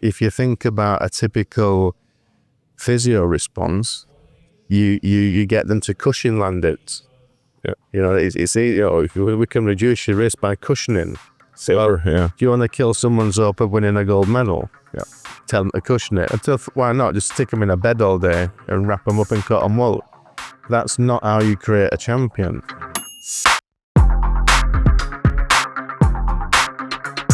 if you think about a typical physio response, you get them to cushion land it. Yeah. You know, it's easy. We can reduce your risk by cushioning. Sailor, yeah. Do you want to kill someone's hope of winning a gold medal? Yeah. Tell them to cushion it. Why not? Just stick them in a bed all day and wrap them up in cotton wool. That's not how you create a champion.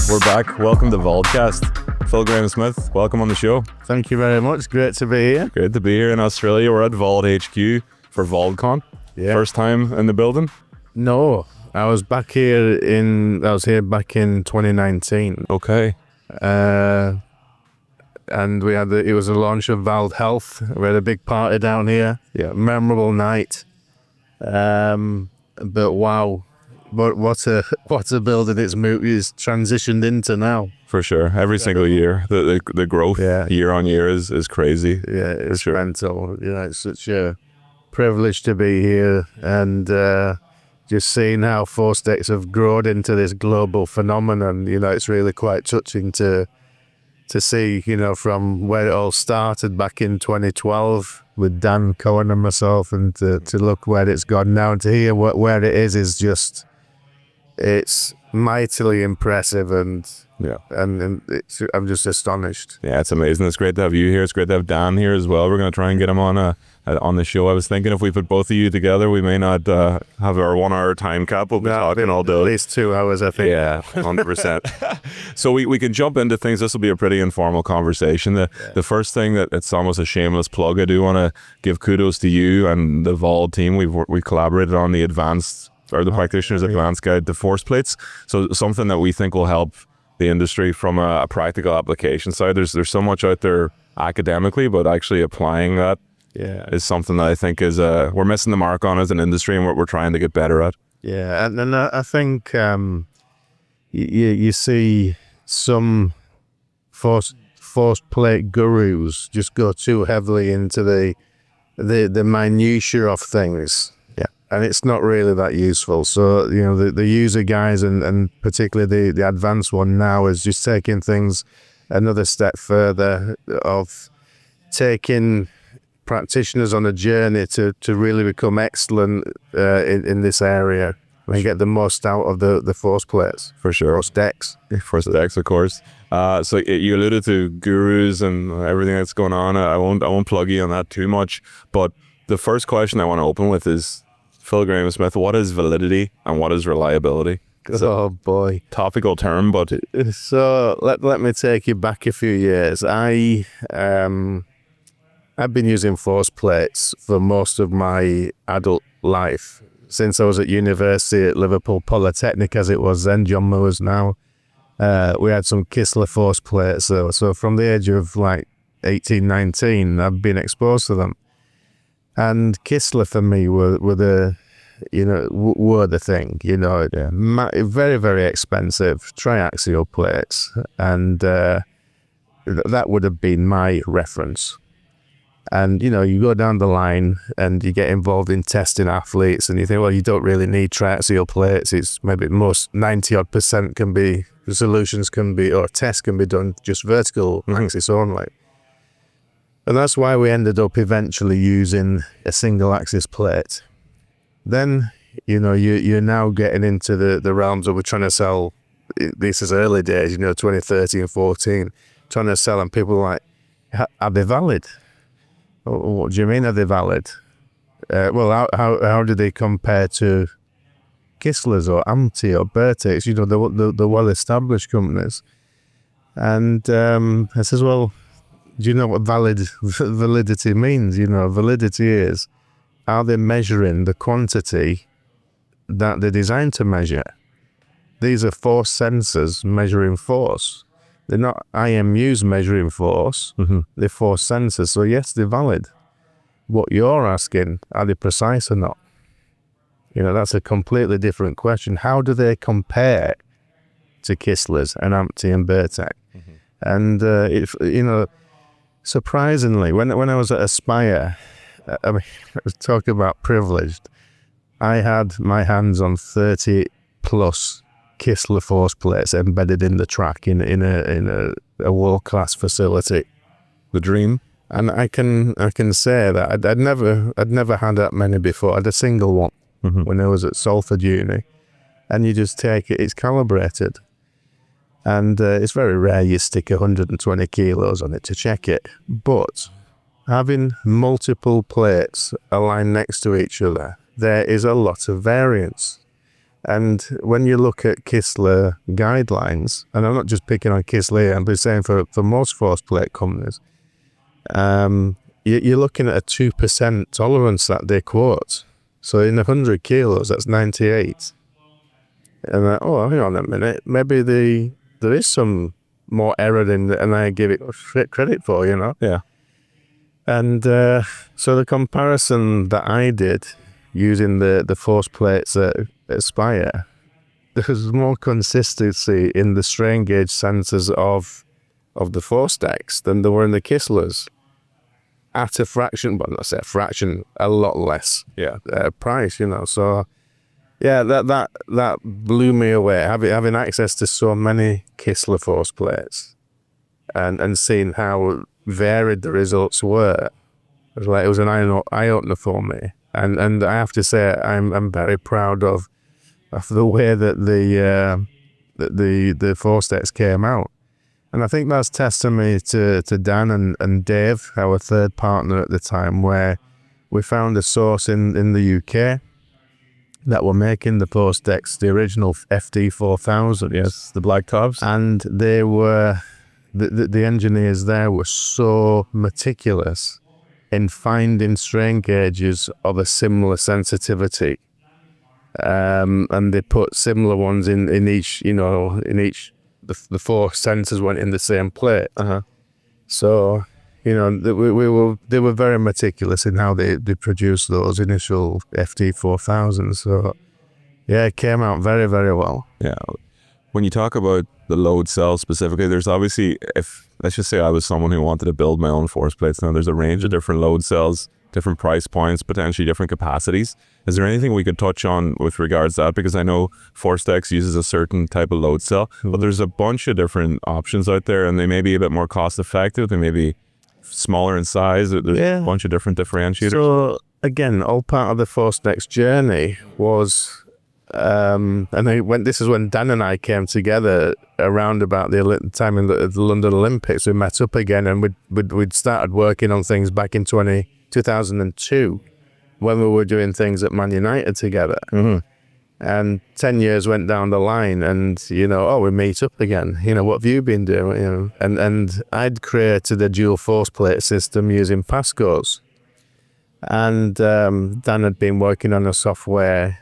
We're back. Welcome to VALDCast. Phil Smith, welcome on the show. Thank you very much. Great to be here. Great to be here in Australia. We're at VALD HQ for VALDCon. Yeah. First time in the building? No, I was here back in 2019. Okay. And it was a launch of VALD Health. We had a big party down here. Yeah. Memorable night. But wow, what a building it's transitioned into now. For sure. Every single year, the growth year on year is crazy. Yeah, it's mental. You know, it's such a privilege to be here, and just seeing how ForceDecks have grown into this global phenomenon. You know, it's really quite touching to see, you know, from where it all started back in 2012 with Dan Cohen and myself, and to look where it's gone now, and to hear where it is just, it's mightily impressive, and I'm just astonished. Yeah, it's amazing. It's great to have you here. It's great to have Dan here as well. We're going to try and get him on the show. I was thinking if we put both of you together, we may not have our 1 hour time cap. We'll be talking all day. At least 2 hours, I think. Yeah, 100%. So we can jump into things. This will be a pretty informal conversation. The first thing that it's almost a shameless plug. I do want to give kudos to you and the VALD team. We collaborated on the practitioner's advanced guide to force plates. So something that we think will help the industry from a practical application side. There's so much out there academically, but actually applying that is something that I think is we're missing the mark on as an industry, and we're trying to get better at. Yeah, and I think you see some force plate gurus just go too heavily into the minutiae of things. And it's not really that useful. So, you know, the user guys and particularly the advanced one now is just taking things another step further, of taking practitioners on a journey to really become excellent in this area and get the most out of the force plates. For sure. ForceDecks. ForceDecks, of course. So you alluded to gurus and everything that's going on. I won't plug you on that too much. But the first question I want to open with is, Phil Smith, what is validity and what is reliability? Oh boy. Topical term, but... So let me take you back a few years. I've been using force plates for most of my adult life. Since I was at university at Liverpool Polytechnic, as it was then, John Moores now, we had some Kistler force plates. So from the age of like 18, 19, I've been exposed to them. And Kistler for me were the thing, you know, very, very expensive triaxial plates. And that would have been my reference. And, you know, you go down the line and you get involved in testing athletes and you think, well, you don't really need triaxial plates. It's maybe most 90% tests can be done just vertical axis only. And that's why we ended up eventually using a single axis plate. Then, you know, you're now getting into the realms of we're trying to sell, this is early days, you know, 2013, 14, trying to sell, and people are like, are they valid? What do you mean, are they valid? Well, how do they compare to Kistlers or Amty or Bertex, you know, the well-established companies? And I says, well, do you know what validity means? You know, validity is, are they measuring the quantity that they're designed to measure? These are force sensors measuring force. They're not IMUs measuring force. They're force sensors. So yes, they're valid. What you're asking, are they precise or not? You know, that's a completely different question. How do they compare to Kistlers and Amty and Bertex? And you know, surprisingly, when I was at Aspire, I mean, I was talking about privileged. I had my hands on 30 plus Kistler force plates embedded in the track in a world-class facility. The dream. And I can say that I'd never had that many before. I had a single one when I was at Salford Uni, and you just take it. It's calibrated, and it's very rare you stick 120 kilos on it to check it. But having multiple plates aligned next to each other, there is a lot of variance. And when you look at Kistler guidelines, and I'm not just picking on Kistler, I'm just saying for most force plate companies, you're looking at a 2% tolerance that they quote. So in 100 kilos, that's 98. And hang on a minute, maybe there is some more error in it, and I give it credit for, Yeah. And so the comparison that I did using the force plates at Spire, there's more consistency in the strain gauge sensors of the ForceDecks than there were in the Kistlers. At a fraction, but not say a fraction, a lot less price, So yeah, that blew me away. Having access to so many Kistler force plates and seeing how varied the results were, it was an eye opener for me. And I have to say, I'm very proud of the way that the ForceDecks came out. And I think that's testimony to Dan and Dave, our third partner at the time, where we found a source in the UK that were making the ForceDecks, the original FD4000. Yes, the black tops. And they were, the engineers there were so meticulous in finding strain gauges of a similar sensitivity. And they put similar ones in each, the four sensors went in the same plate. So, they were very meticulous in how they produced those initial FD4000s. So, yeah, it came out very, very well. Yeah. When you talk about the load cell specifically, there's obviously, let's just say I was someone who wanted to build my own force plates. Now there's a range of different load cells, different price points, potentially different capacities. Is there anything we could touch on with regards to that? Because I know ForceDecks uses a certain type of load cell, but there's a bunch of different options out there, and they may be a bit more cost effective. They may be smaller in size. There's a bunch of different differentiators. So again, all part of the ForceDecks journey was, this is when Dan and I came together around about the time in the London Olympics. We met up again, and we'd started working on things back in 2002 when we were doing things at Man United together. And 10 years went down the line, and we meet up again. What have you been doing? And I'd created a dual force plate system using Pascos, and Dan had been working on a software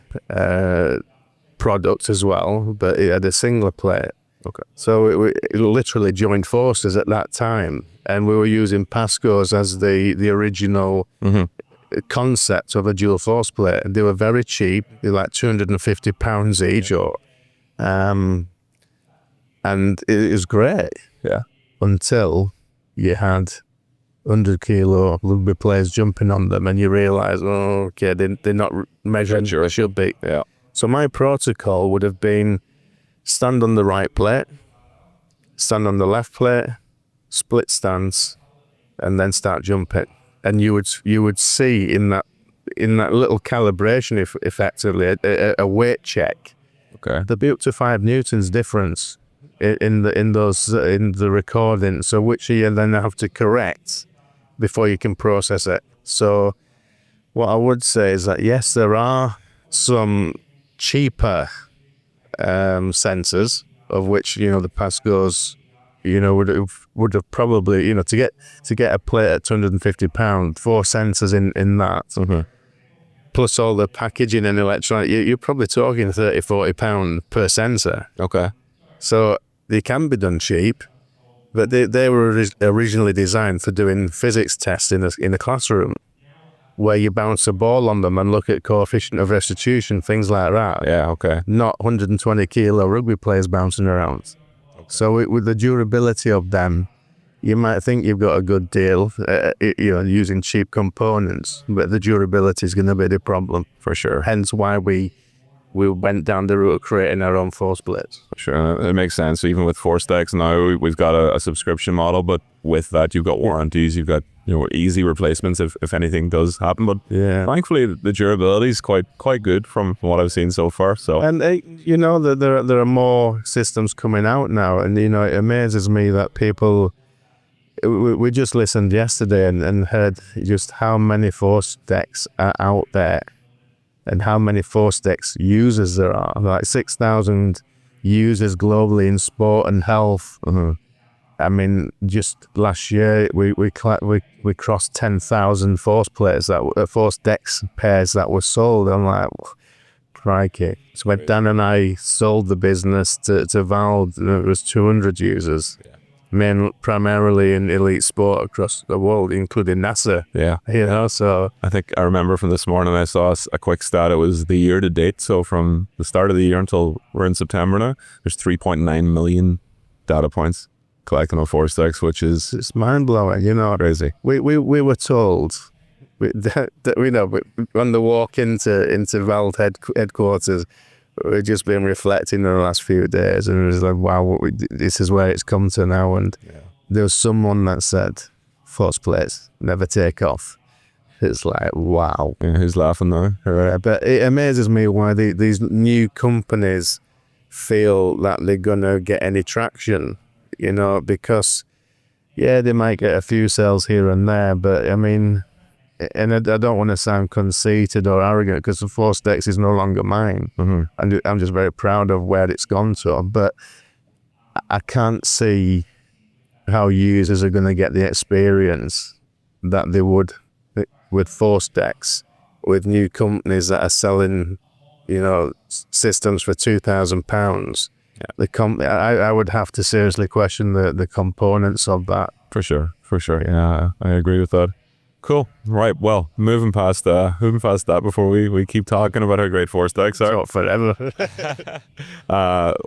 product as well, but it had a single plate. Okay. So it literally joined forces at that time, and we were using Pascos as the original concept of a dual force plate. They were very cheap. They were like £250 each, and it was great. Yeah. Until you had 100 kilo rugby players jumping on them, and you realise, they're not measuring they should be. Yeah. So my protocol would have been stand on the right plate, stand on the left plate, split stance, and then start jumping. And you would see in that little calibration, effectively a weight check. Okay. There'd be up to 5 newtons difference in the recording. So which you then have to correct before you can process it. So what I would say is that yes, there are some cheaper sensors, of which the Pascos would have probably to get a plate at £250, 4 sensors in that, plus all the packaging and electronic, you're probably talking £30-40 per sensor. Okay. So they can be done cheap, but they were originally designed for doing physics tests in a classroom, where you bounce a ball on them and look at coefficient of restitution, things like that. Yeah, okay. Not 120 kilo rugby players bouncing around. Okay. So with the durability of them, you might think you've got a good deal, using cheap components, but the durability is going to be the problem. For sure. Hence why we we went down the route of creating our own force plates. Sure, it makes sense. So even with ForceDecks now, we've got a subscription model, but with that, you've got warranties, you've got easy replacements if anything does happen. But thankfully, the durability is quite good from what I've seen so far. So there are more systems coming out now, and it amazes me that people. We just listened yesterday and heard just how many ForceDecks are out there. And how many ForceDecks users there are. Like 6,000 users globally in sport and health. I mean, just last year we crossed 10,000 ForceDecks pairs that were sold. I'm like, crikey. So when Dan and I sold the business to VALD, it was 200 users. Primarily in elite sport across the world, including NASA. So I think I remember from this morning I saw a quick stat. It was the year to date. So from the start of the year until we're in September now, there's 3.9 million data points collecting on ForceDecks, which is it's mind blowing. Crazy. We were told that on the walk into VALD headquarters. We've just been reflecting in the last few days, and it was like, wow, this is where it's come to now. And there was someone that said, force plates never take off. It's like, wow. Yeah, who's laughing now? But it amazes me why these new companies feel that they're going to get any traction, because, they might get a few sales here and there, but I mean, and I don't want to sound conceited or arrogant because the ForceDecks is no longer mine. And I'm just very proud of where it's gone to. But I can't see how users are going to get the experience that they would with ForceDecks, with new companies that are selling, systems for £2,000. I would have to seriously question the components of that. For sure. Yeah, I agree with that. Cool. Right. Well, moving past that before we keep talking about how great ForceDecks are. Not forever.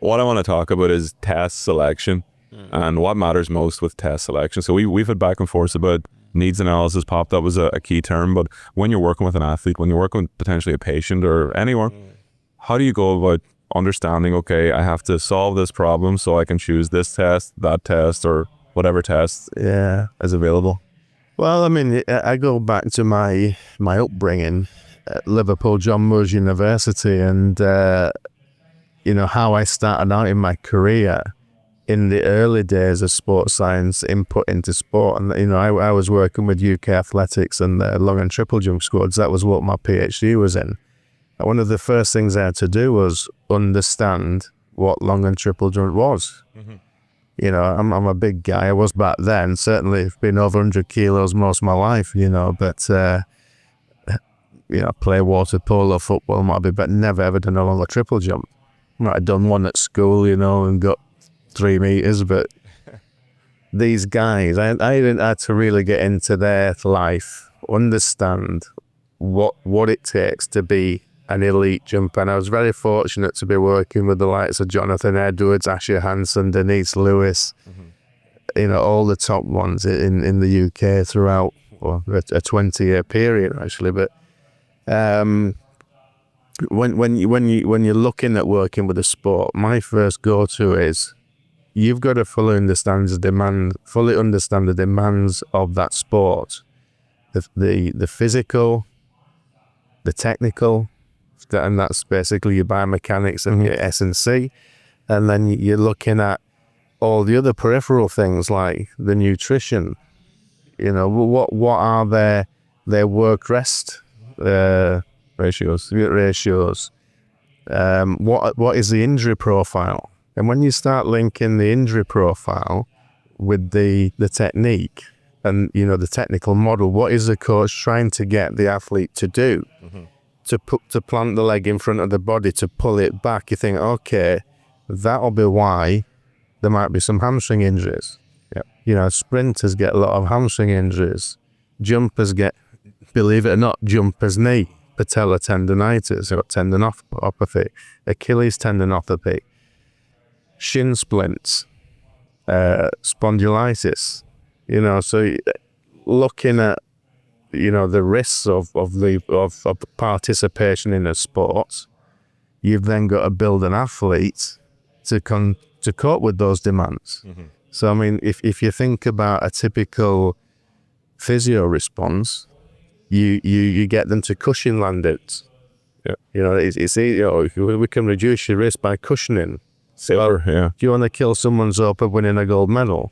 What I want to talk about is test selection and what matters most with test selection. So we've had back and forth about needs analysis popped up as a key term, but when you're working with an athlete, when you're working with potentially a patient or anyone, how do you go about understanding, okay, I have to solve this problem so I can choose this test, that test, or whatever test is available? Well, I mean, I go back to my upbringing at Liverpool John Moores University, and how I started out in my career in the early days of sports science input into sport. And I was working with UK athletics and the long and triple jump squads. That was what my PhD was in. And one of the first things I had to do was understand what long and triple jump was. I'm a big guy. I was back then. Certainly been over 100 kilos most of my life, but, play water polo, football, but never ever done a longer triple jump. I'd done one at school, and got 3 meters, but these guys, I had to really get into their life, understand what it takes to be an elite jumper. And I was very fortunate to be working with the likes of Jonathan Edwards, Asher Hansen, Denise Lewis, all the top ones in the UK throughout a 20-year period, actually. But when you're looking at working with a sport, my first go-to is you've got to fully understand the demands of that sport, the physical, the technical, and that's basically your biomechanics and your S&C. And then you're looking at all the other peripheral things like the nutrition. What are their work rest Ratios. What is the injury profile? And when you start linking the injury profile with the technique and the technical model, what is the coach trying to get the athlete to do? To plant the leg in front of the body, to pull it back, you think, okay, that'll be why there might be some hamstring injuries. Sprinters get a lot of hamstring injuries. Jumpers get, believe it or not, jumpers knee, patella tendonitis, or tendinopathy, Achilles tendinopathy, shin splints, spondylitis. So looking at the risks of participation in a sport, you've then got to build an athlete to cope with those demands. So I mean, if you think about a typical physio response, you get them to cushion land it. You know, it's easy. You know, we can reduce your risk by cushioning. Safer, yeah. If you want to kill someone's hope of winning a gold medal,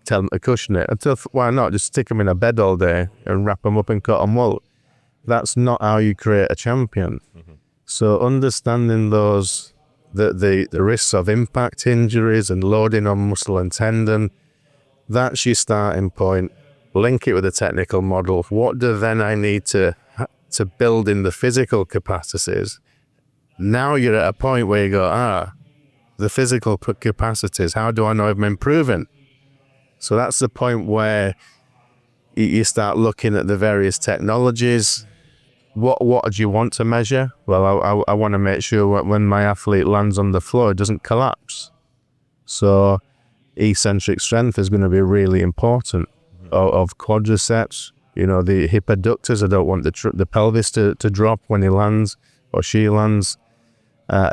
tell them to cushion it. Until, why not? Just stick them in a bed all day and wrap them up in cotton wool. That's not how you create a champion. So understanding those, the risks of impact injuries and loading on muscle and tendon, that's your starting point. Link it with a technical model. What do then I need to build in the physical capacities? Now you're at a point where you go, the physical capacities, how do I know if I'm improving? So that's the point where you start looking at the various technologies. What do you want to measure? Well, I want to make sure when my athlete lands on the floor, it doesn't collapse. So eccentric strength is going to be really important. Of quadriceps, you know, the hip adductors, I don't want the pelvis to drop when he lands or she lands.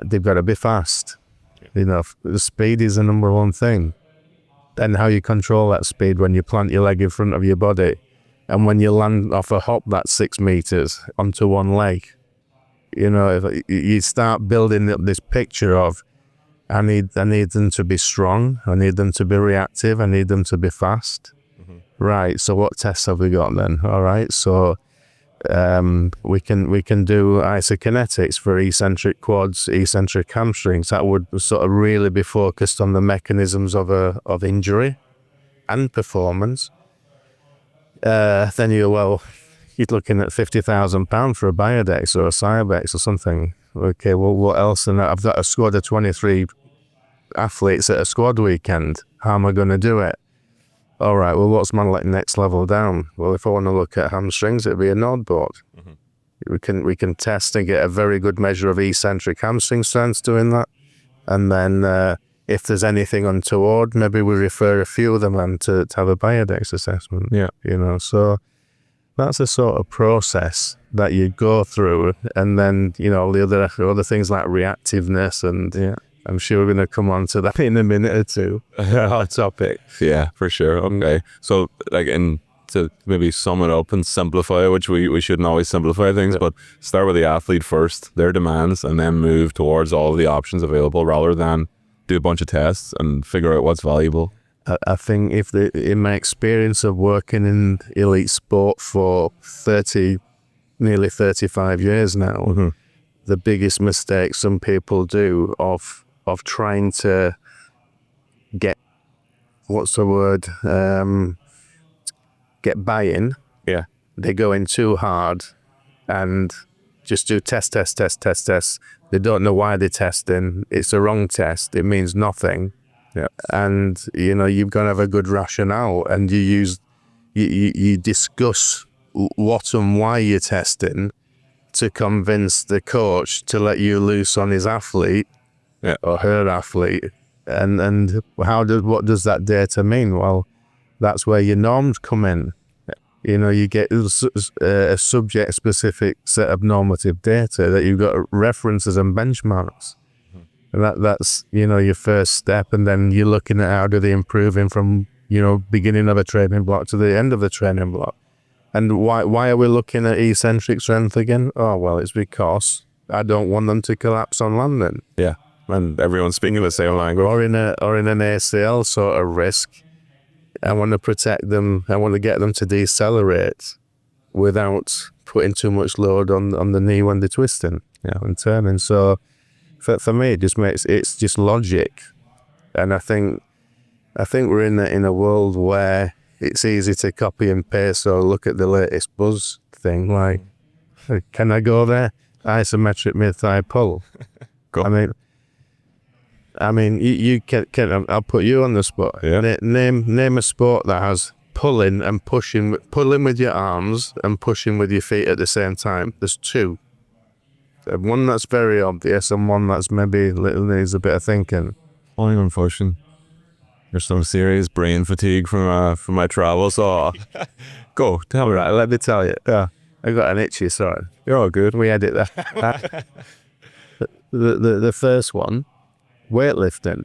They've got to be fast. You know, the speed is the number one thing. Then how you control that speed when you plant your leg in front of your body, and when you land off a hop that's 6 meters onto one leg. You know, if you start building up this picture of, I need them to be strong, I need them to be reactive, I need them to be fast. Right, so what tests have we got then? All right, so we can do isokinetics for eccentric quads, eccentric hamstrings. That would sort of really be focused on the mechanisms of injury and performance. Then you're looking at £50,000 for a Biodex or a Cybex or something. Okay, well, what else? And I've got a squad of 23 athletes at a squad weekend. How am I going to do it? All right, well, what's my next level down? Well, if I want to look at hamstrings, it'd be a node board. We can test and get a very good measure of eccentric hamstring strength doing that. And then if there's anything untoward, maybe we refer a few of them then to have a Biodex assessment. Yeah. You know, so that's a sort of process that you go through. And then, you know, the other things like reactiveness and I'm sure we're going to come on to that in a minute or two. Hot topic. Yeah, for sure. Okay. So like to maybe sum it up and simplify, which we shouldn't always simplify things, but start with the athlete first, their demands, and then move towards all of the options available rather than do a bunch of tests and figure out what's valuable. I think in my experience of working in elite sport for nearly 35 years now, the biggest mistake some people do of trying to get, get buy-in. Yeah. They go in too hard and just do test. They don't know why they're testing. It's a wrong test. It means nothing. Yeah. And, you know, you've got to have a good rationale, and you discuss what and why you're testing to convince the coach to let you loose on his athlete or her athlete. And what does that data mean? Well, that's where your norms come in. You know, you get a subject-specific set of normative data that you've got references and benchmarks. And that's, you know, your first step. And then you're looking at how do they improving from, you know, beginning of a training block to the end of the training block. And why are we looking at eccentric strength again? Oh, well, it's because I don't want them to collapse on landing. Yeah. And everyone's speaking the same language. Or in an ACL sort of risk. I want to protect them. I want to get them to decelerate without putting too much load on the knee when they're twisting and turning. So for me, it's just logic. And I think we're in a world where it's easy to copy and paste or look at the latest buzz thing. Like, can I go there? Isometric mid-thigh pull. Go. I mean, you can. I'll put you on the spot. Yeah. Name a sport that has pulling and pushing, pulling with your arms and pushing with your feet at the same time. There's two. One that's very obvious and one that's maybe needs a bit of thinking. Pulling and pushing. There's some serious brain fatigue from my travels. So go tell me. Right, let me tell you. I got an itchy. Sorry. You're all good. We edit that. the first one, weightlifting.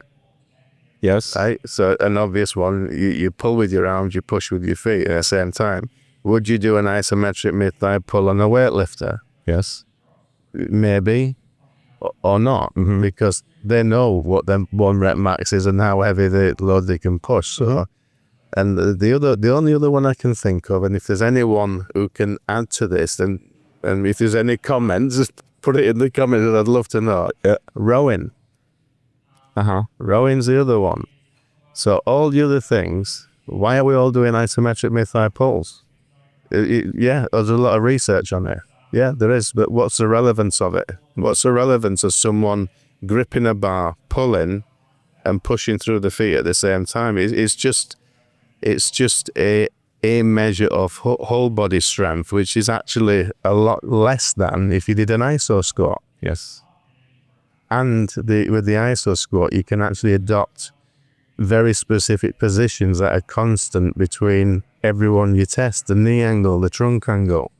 Yes. Right? So an obvious one, you pull with your arms, you push with your feet at the same time. Would you do an isometric mid-thigh pull on a weightlifter? Yes. Maybe, or not, because they know what their 1 rep max is and how heavy the load they can push. So, and the only other one I can think of, and if there's anyone who can add to this, then and if there's any comments, just put it in the comments. I'd love to know. Rowing. Rowing's the other one. So all the other things, why are we all doing isometric mid-thigh pulls? Yeah, there's a lot of research on it. Yeah, there is. But what's the relevance of it? What's the relevance of someone gripping a bar, pulling, and pushing through the feet at the same time? It's just a measure of whole body strength, which is actually a lot less than if you did an iso squat. Yes. And with the iso squat, you can actually adopt very specific positions that are constant between everyone you test, the knee angle, the trunk angle.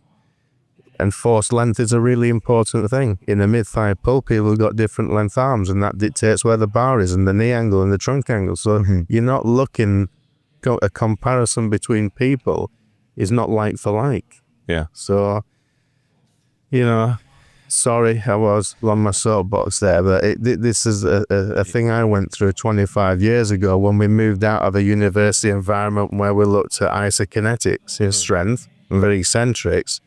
And force length is a really important thing. In a mid-thigh pull, people have got different length arms, and that dictates where the bar is, and the knee angle and the trunk angle. So you're not looking, a comparison between people is not like for like. Yeah. So, sorry, I was on my soapbox there, but this is a thing I went through 25 years ago when we moved out of a university environment where we looked at isokinetics in strength and eccentrics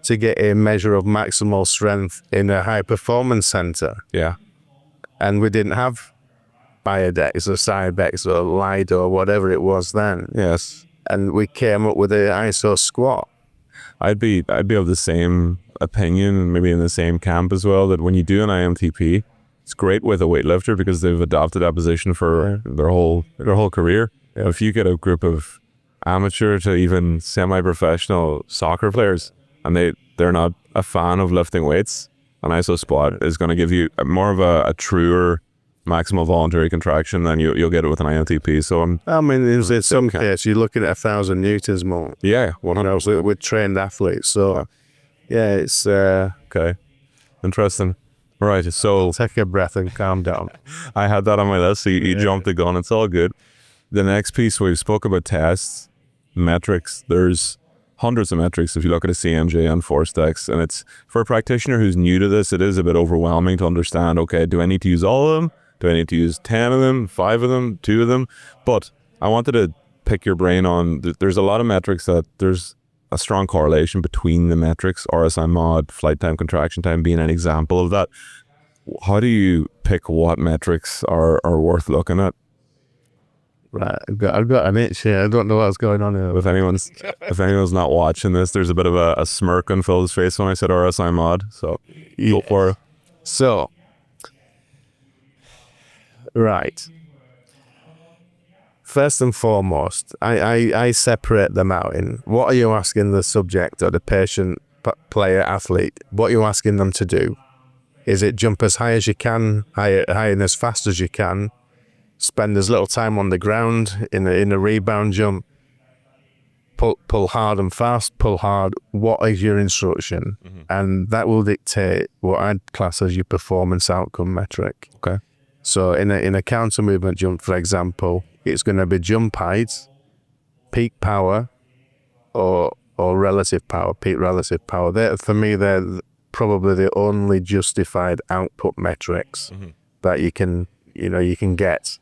to get a measure of maximal strength in a high performance center. Yeah. And we didn't have Biodecks or Cybex or Lido or whatever it was then. Yes. And we came up with the iso squat. I'd be of the same opinion, maybe in the same camp as well, that when you do an IMTP, it's great with a weightlifter because they've adopted that position for their whole career. Yeah. If you get a group of amateur to even semi-professional soccer players and they're not a fan of lifting weights, an iso squat is going to give you more of a truer maximal voluntary contraction than you'll get it with an IMTP. So in some case you're looking at 1,000 newtons more. Yeah, 100%. With trained athletes. So yeah, it's okay. Interesting. Right, so take a breath and calm down. I had that on my list, so you jumped the gun. It's all good. The next piece, we spoke about tests, metrics. There's hundreds of metrics if you look at a CMJ and ForceDecks, and it's for a practitioner who's new to this, it is a bit overwhelming to understand, okay, do I need to use all of them? Do I need to use 10 of them, 5 of them, 2 of them? But I wanted to pick your brain on, there's a lot of metrics that there's a strong correlation between the metrics, RSI mod, flight time, contraction time being an example of that. How do you pick what metrics are worth looking at? Right, I've got an itch here. I don't know what's going on here. If anyone's not watching this, there's a bit of a smirk on Phil's face when I said RSI mod. So go for it. So, right. First and foremost, I separate them out in what are you asking the subject or the patient, player, athlete, what are you asking them to do? Is it jump as high as you can, high and as fast as you can, spend as little time on the ground in a rebound jump, pull hard and fast, pull hard, what is your instruction? And that will dictate what I'd class as your performance outcome metric. Okay. So in a counter movement jump, for example, it's going to be jump height, peak power, or relative power, peak relative power. For me, they're probably the only justified output metrics that you can get.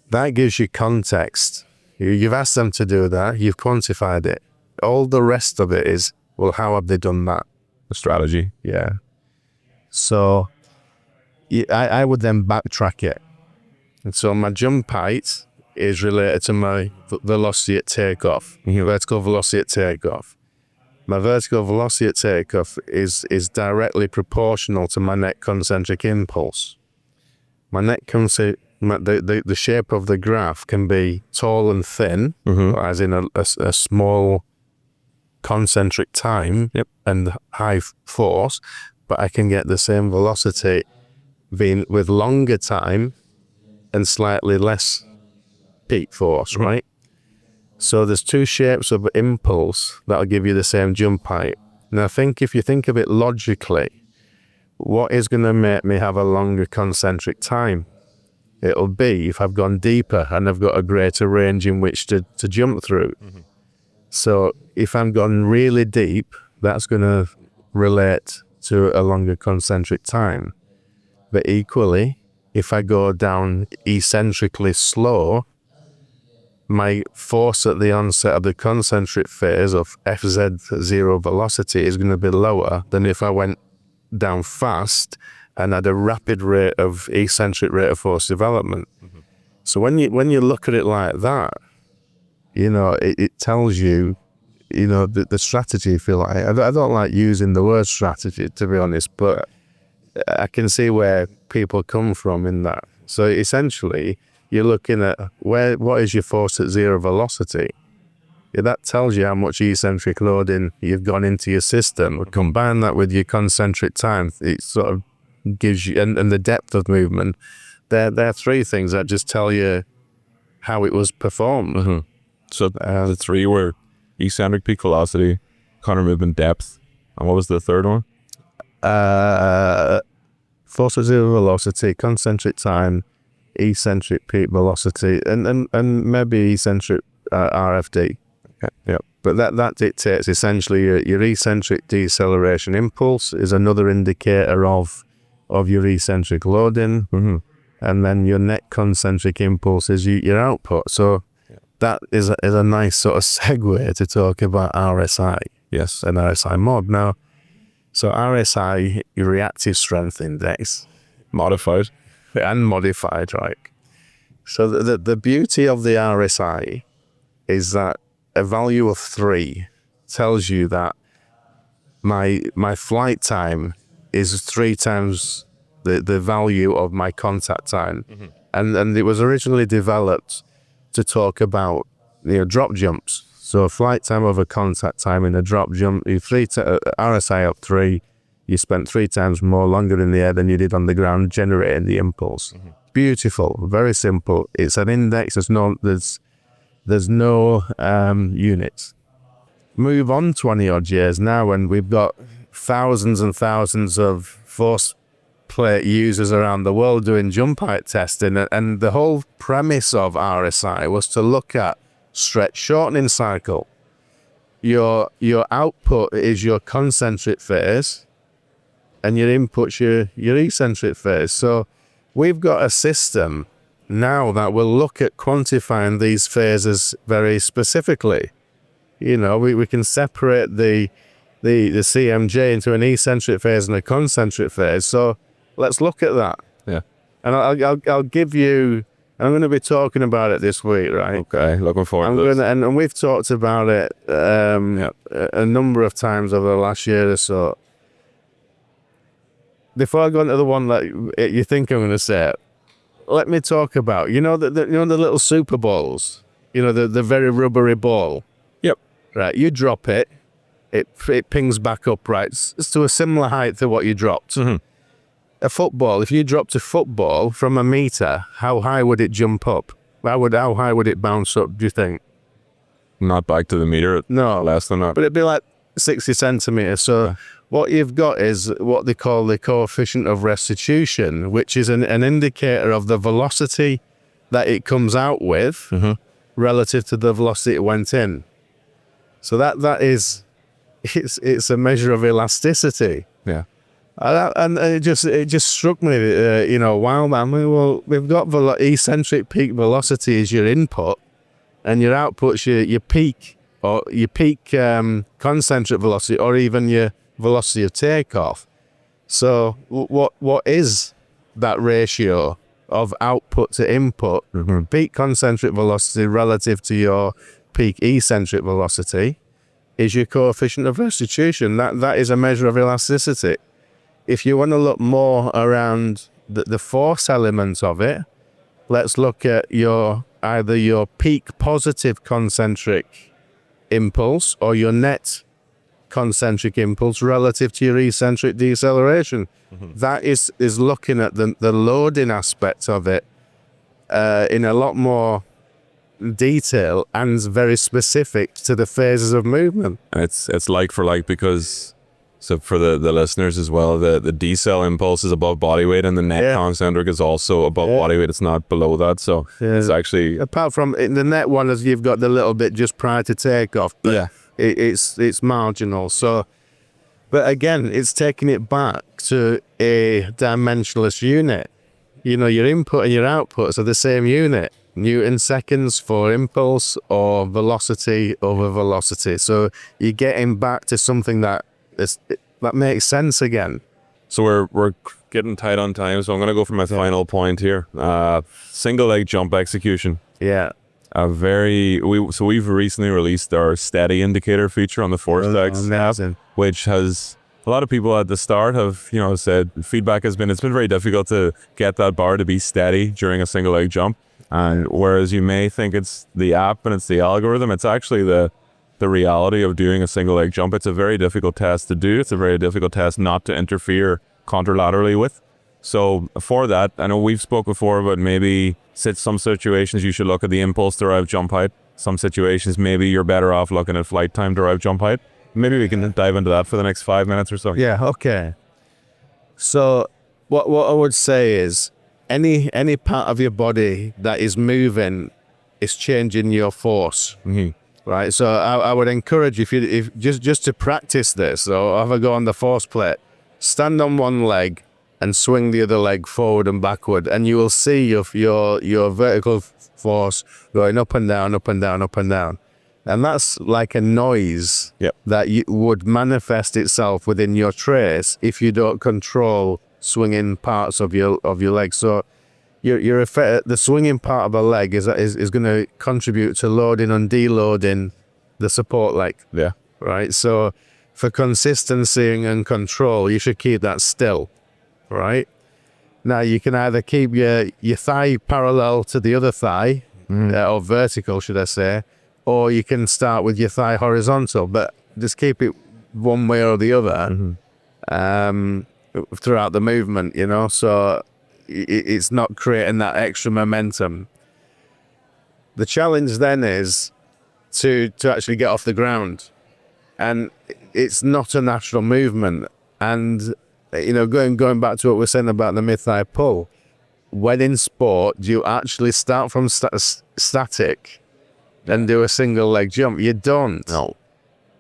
That gives you context. You've asked them to do that, you've quantified it. All the rest of it is, well, how have they done that? The strategy. Yeah. So I would then backtrack it. And so my jump height is related to my velocity at takeoff, vertical velocity at takeoff. My vertical velocity at takeoff is directly proportional to my net concentric impulse. My net the shape of the graph can be tall and thin, as in a small concentric time and high force, but I can get the same velocity being with longer time and slightly less peak force, right? So there's two shapes of impulse that'll give you the same jump height. Now if you think of it logically, what is going to make me have a longer concentric time? It'll be if I've gone deeper and I've got a greater range in which to jump through. So if I'm gone really deep, that's going to relate to a longer concentric time. But equally, if I go down eccentrically slow, my force at the onset of the concentric phase of FZ0 velocity is going to be lower than if I went down fast and had a rapid rate of eccentric rate of force development. So when you look at it like that, it tells you, the strategy, if you like. I don't like using the word strategy, to be honest, but I can see where people come from in that. So essentially, you're looking at what is your force at zero velocity. Yeah, that tells you how much eccentric loading you've gone into your system. Combine that with your concentric time, it sort of gives you, and the depth of movement. They're three things that just tell you how it was performed. So the three were eccentric peak velocity, counter movement depth, and what was the third one? Force at zero velocity, concentric time, eccentric peak velocity, and maybe eccentric RFD. Okay. Yeah. But that dictates essentially your eccentric deceleration impulse is another indicator of your eccentric loading, and then your net concentric impulse is your output. So that is a nice sort of segue to talk about RSI. Yes. And RSI mod. Now, so RSI, your reactive strength index, Modified. and modified, right? So the beauty of the RSI is that a value of 3 tells you that my flight time is 3 times the value of my contact time. And it was originally developed to talk about drop jumps. So flight time over contact time in a drop jump, RSI up 3, you spent 3 times more longer in the air than you did on the ground generating the impulse. Beautiful, very simple. It's an index. There's no units. Move on 20 odd years now, and we've got thousands and thousands of force plate users around the world doing jump height testing, and the whole premise of RSI was to look at stretch shortening cycle. Your output is your concentric phase, and your input's your eccentric phase. So we've got a system now that will look at quantifying these phases very specifically. We can separate the CMJ into an eccentric phase and a concentric phase. So let's look at that. Yeah. And I'll give you, I'm going to be talking about it this week, right? Okay, looking forward to this. And we've talked about it a number of times over the last year or so. Before I go into the one that you think I'm going to say, let me talk about, the little Super Balls, the very rubbery ball. Yep. Right, you drop it, it pings back up, right? It's to a similar height to what you dropped. A football, if you dropped a football from a meter, how high would it jump up? How high would it bounce up, do you think? Not back to the meter. No. Less than that. But it'd be like 60 centimeters. So what you've got is what they call the coefficient of restitution, which is an indicator of the velocity that it comes out with relative to the velocity it went in. So that is, it's a measure of elasticity. Yeah. And it just struck me, wow, man. Well, we've got eccentric peak velocity as your input, and your output's your peak, or your peak concentric velocity, or even your velocity of takeoff. So what is that ratio of output to input? Peak concentric velocity relative to your peak eccentric velocity is your coefficient of restitution. That is a measure of elasticity. If you want to look more around the force element of it, let's look at either your peak positive concentric impulse or your net concentric impulse relative to your eccentric deceleration. That is looking at the loading aspect of it in a lot more detail and very specific to the phases of movement. It's like for like, because So for the listeners as well, the decel impulse is above body weight, and the net concentric is also above body weight. It's not below that. So it's actually, apart from in the net one, as you've got the little bit just prior to takeoff. But it's marginal. So, but again, it's taking it back to a dimensionless unit. You know, your input and your outputs are the same unit. Newton seconds for impulse or velocity over velocity. So you're getting back to something that makes sense again. So we're getting tight on time, so I'm going to go for my final point here. Single leg jump execution. Yeah. We've recently released our steady indicator feature on the ForceDecks app, which has a lot of people at the start have, said feedback has been, it's been very difficult to get that bar to be steady during a single leg jump. And whereas you may think it's the app and it's the algorithm, it's actually the reality of doing a single leg jump. It's a very difficult test to do. It's a very difficult test not to interfere contralaterally with. So for that, I know we've spoke before about maybe some situations you should look at the impulse derived jump height. Some situations maybe you're better off looking at flight time derived jump height. Maybe we can dive into that for the next 5 minutes or so. Yeah, okay. So what I would say is any part of your body that is moving is changing your force. Mm-hmm. Right, so I would encourage if just to practice this, or have a go on the force plate, stand on one leg and swing the other leg forward and backward, and you will see your vertical force going up and down, up and down, up and down, and that's like a noise that would manifest itself within your trace if you don't control swinging parts of your leg. So the swinging part of a leg is going to contribute to loading and deloading the support leg. Yeah. Right. So for consistency and control, you should keep that still. Right. Now you can either keep your thigh parallel to the other thigh, or vertical, should I say, or you can start with your thigh horizontal, but just keep it one way or the other throughout the movement. So it's not creating that extra momentum. The challenge then is to actually get off the ground, and it's not a natural movement. And going back to what we're saying about the mid-thigh pull, when in sport do you actually start from static and do a single leg jump? You don't. No.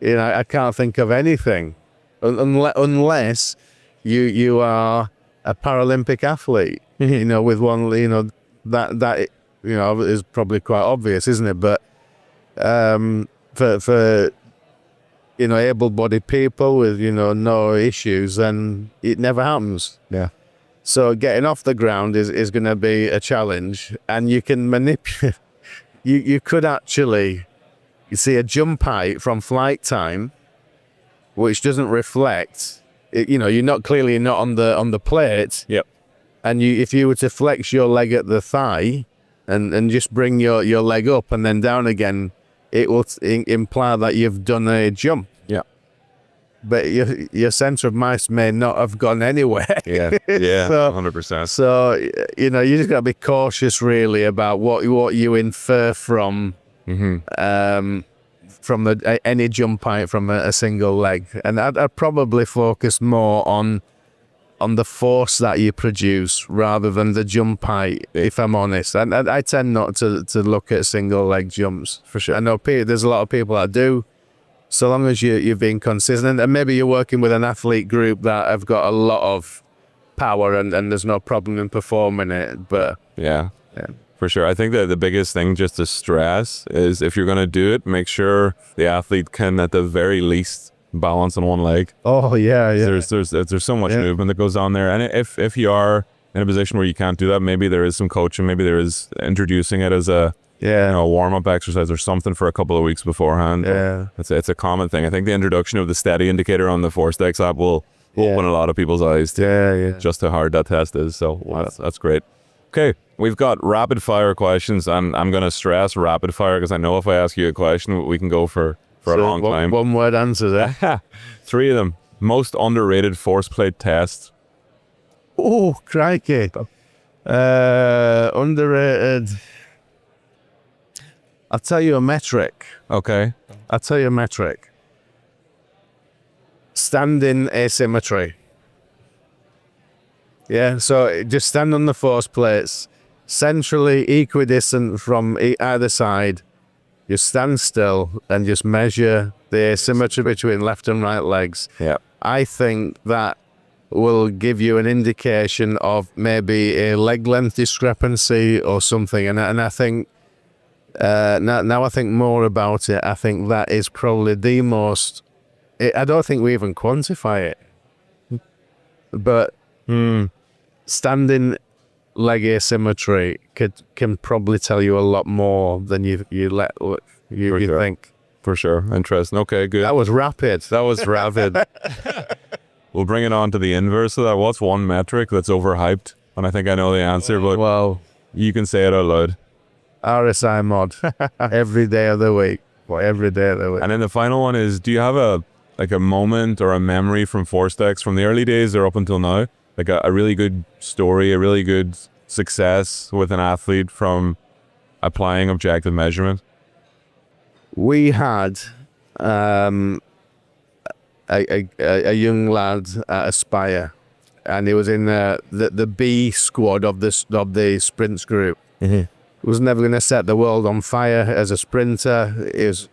I can't think of anything unless you are a Paralympic athlete, with one, that is probably quite obvious, isn't it? But for able-bodied people with no issues, then it never happens. Yeah. So getting off the ground is going to be a challenge, and you can manipulate. You could actually see a jump height from flight time, which doesn't reflect. You're not on the plate. Yep. And if you were to flex your leg at the thigh and just bring your leg up and then down again, it will imply that you've done a jump. Yeah. But your center of mass may not have gone anywhere. Yeah. Yeah. 100%. So you just got to be cautious really about what you infer from any jump height from a single leg, and I'd probably focus more on the force that you produce rather than the jump height, if I'm honest. And I tend not to look at single leg jumps, for sure. I know there's a lot of people that do, so long as you're being consistent, and maybe you're working with an athlete group that have got a lot of power and there's no problem in performing it. But yeah. For sure. I think that the biggest thing just to stress is if you're going to do it, make sure the athlete can at the very least balance on one leg. Oh, yeah. There's so much movement that goes on there. And if you are in a position where you can't do that, maybe there is some coaching, maybe there is introducing it as a warm-up exercise or something for a couple of weeks beforehand. Yeah. It's a common thing. I think the introduction of the steady indicator on the ForceDecks app will open a lot of people's eyes to just how hard that test is. So that's great. Okay, we've got rapid fire questions, and I'm going to stress rapid fire because I know if I ask you a question, we can go for a long time. One word answer there. 3 of them. Most underrated force plate test. Oh, crikey. Underrated. I'll tell you a metric. Okay. I'll tell you a metric. standing asymmetry. Yeah, so just stand on the force plates, centrally equidistant from either side. Just stand still and just measure the asymmetry between left and right legs. Yeah. I think that will give you an indication of maybe a leg length discrepancy or something. And I think now I think more about it. I think that is probably the most. I don't think we even quantify it, but standing leg asymmetry can probably tell you a lot more than you think. For sure. Interesting. Okay, good. That was rapid. That was rapid. We'll bring it on to the inverse of that. What's one metric that's overhyped? And I think I know the answer, but Well, you can say it out loud. RSI mod every day of the week. Well, every day of the week. And then the final one is, do you have a moment or a memory from ForceDecks from the early days or up until now? Like a really good story, a really good success with an athlete from applying objective measurement? We had a young lad at Aspire, and he was in the B squad of the sprints group. He was never going to set the world on fire as a sprinter. He was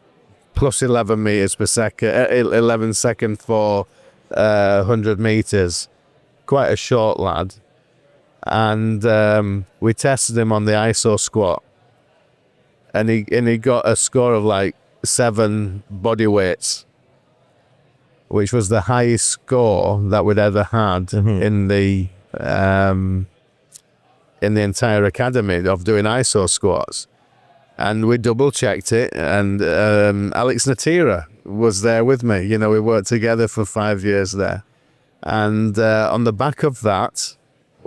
plus 11 meters per second, 11 second for 100 meters. Quite a short lad. And we tested him on the ISO squat, and he got a score of like 7 body weights, which was the highest score that we'd ever had in the entire academy of doing ISO squats. And we double checked it, and Alex Natira was there with me. You know, we worked together for 5 years there. And on the back of that,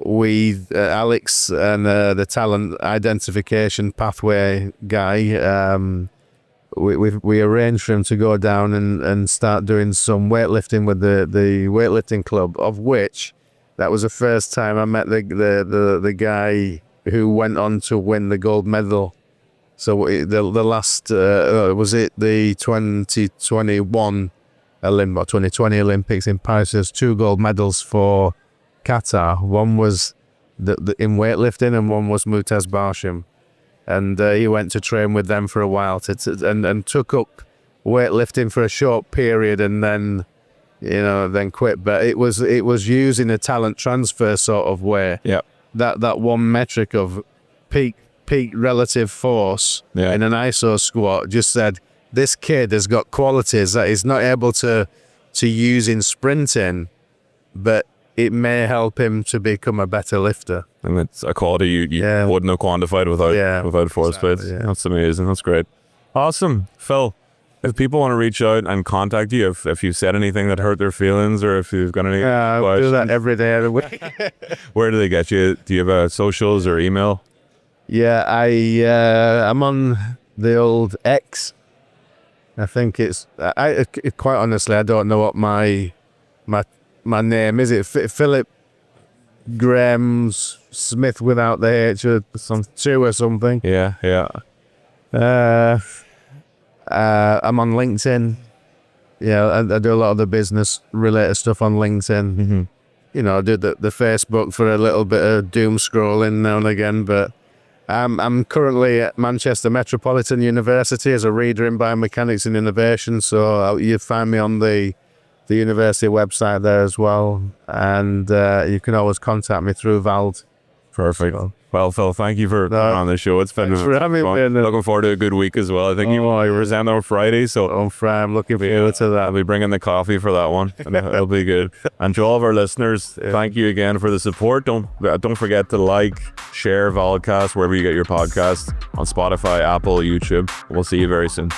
Alex and the talent identification pathway guy, we arranged for him to go down and start doing some weightlifting with the weightlifting club, of which that was the first time I met the guy who went on to win the gold medal. So the last, was it the 2021 or 2020 Olympics in Paris? There's 2 gold medals for Qatar. One was in weightlifting, and one was Mutaz Barsham. And he went to train with them for a while and took up weightlifting for a short period, and then then quit. But it was using a talent transfer sort of way. Yeah. That one metric of peak relative force in an ISO squat just said, this kid has got qualities that he's not able to use in sprinting, but it may help him to become a better lifter. And it's a quality you wouldn't have quantified without force plates. Yeah. That's amazing. That's great. Awesome. Phil, if people want to reach out and contact you, if you've said anything that hurt their feelings, or if you've got any questions. I do that every day of the week. Where do they get you? Do you have socials or email? Yeah, I'm on the old X. I think it's. Quite honestly, I don't know what my name is. It Philip Graham Smith without the H or some 2 or something. Yeah. I'm on LinkedIn. Yeah, I do a lot of the business related stuff on LinkedIn. I do the Facebook for a little bit of doom scrolling now and again, but. I'm currently at Manchester Metropolitan University as a reader in Biomechanics and Innovation, so you find me on the university website there as well, and you can always contact me through VALD. Perfect. Well, Phil, thank you for coming on the show. It's been for having me. Looking forward to a good week as well. I think you present on Friday, so on Friday, I'm looking forward to that. I'll be bringing the coffee for that one, and it'll be good. And to all of our listeners, thank you again for the support. Don't forget to like, share VALDCast wherever you get your podcasts, on Spotify, Apple, YouTube. We'll see you very soon.